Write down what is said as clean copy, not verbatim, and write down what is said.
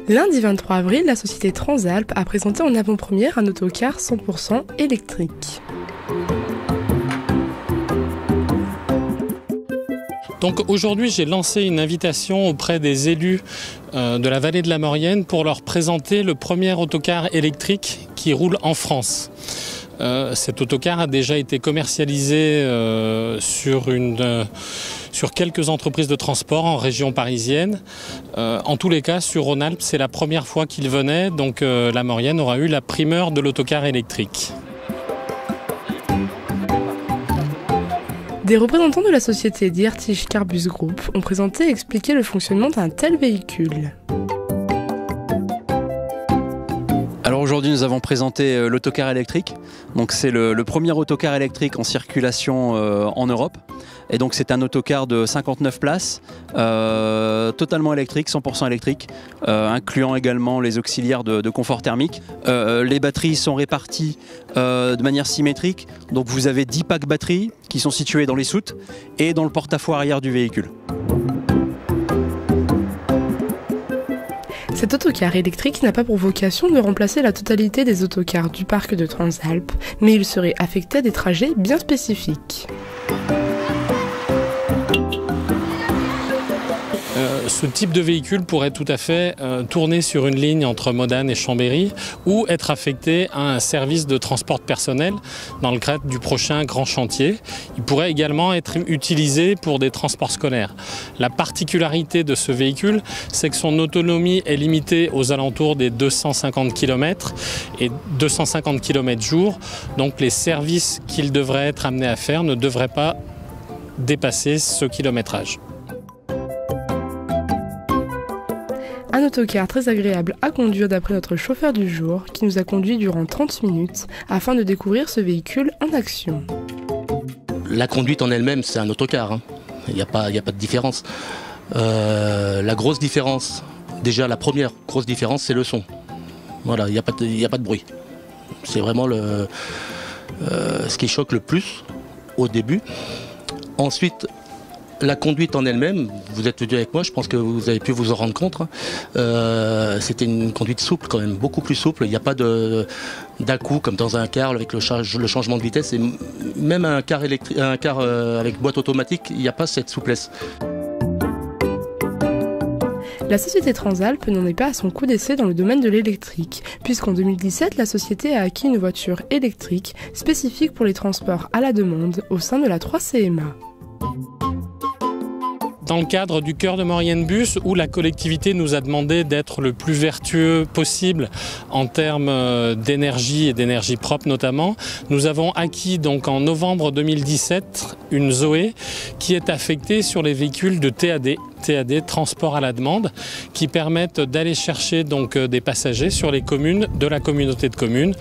Lundi 23 avril, la société Transalp a présenté en avant-première un autocar 100% électrique. Donc aujourd'hui, j'ai lancé une invitation auprès des élus de la vallée de la Maurienne pour leur présenter le premier autocar électrique qui roule en France. Cet autocar a déjà été commercialisé sur quelques entreprises de transport en région parisienne. En tous les cas, sur Rhône-Alpes, c'est la première fois qu'il venait, donc la Maurienne aura eu la primeur de l'autocar électrique. Des représentants de la société Dietrich Carbus Group ont présenté et expliqué le fonctionnement d'un tel véhicule. Alors aujourd'hui nous avons présenté l'autocar électrique. Donc c'est le premier autocar électrique en circulation en Europe. Et donc c'est un autocar de 59 places, totalement électrique, 100% électrique, incluant également les auxiliaires de confort thermique. Les batteries sont réparties de manière symétrique. Donc vous avez 10 packs batteries qui sont situés dans les soutes et dans le porte-à-faux arrière du véhicule. Cet autocar électrique n'a pas pour vocation de remplacer la totalité des autocars du parc de Transalp, mais il serait affecté à des trajets bien spécifiques. Ce type de véhicule pourrait tout à fait tourner sur une ligne entre Modane et Chambéry ou être affecté à un service de transport personnel dans le cadre du prochain grand chantier. Il pourrait également être utilisé pour des transports scolaires. La particularité de ce véhicule, c'est que son autonomie est limitée aux alentours des 250 km et 250 km jour. Donc les services qu'il devrait être amené à faire ne devraient pas dépasser ce kilométrage. Un autocar très agréable à conduire d'après notre chauffeur du jour qui nous a conduit durant 30 minutes afin de découvrir ce véhicule en action. La conduite en elle-même, c'est un autocar, hein. Il n'y a pas de différence. La grosse différence, déjà la première grosse différence, c'est le son. Voilà, il n'y a pas de bruit. C'est vraiment ce qui choque le plus au début. Ensuite, la conduite en elle-même, vous êtes venu avec moi, je pense que vous avez pu vous en rendre compte. C'était une conduite souple quand même, beaucoup plus souple. Il n'y a pas d'à-coup comme dans un car avec le changement de vitesse. Et même un car avec boîte automatique, il n'y a pas cette souplesse. La société Transalp n'en est pas à son coup d'essai dans le domaine de l'électrique, puisqu'en 2017, la société a acquis une voiture électrique spécifique pour les transports à la demande au sein de la 3CMA. Dans le cadre du Cœur de Maurienne Bus, où la collectivité nous a demandé d'être le plus vertueux possible en termes d'énergie et d'énergie propre notamment, nous avons acquis donc en novembre 2017 une Zoé qui est affectée sur les véhicules de TAD, transport à la demande, qui permettent d'aller chercher donc des passagers sur les communes de la communauté de communes.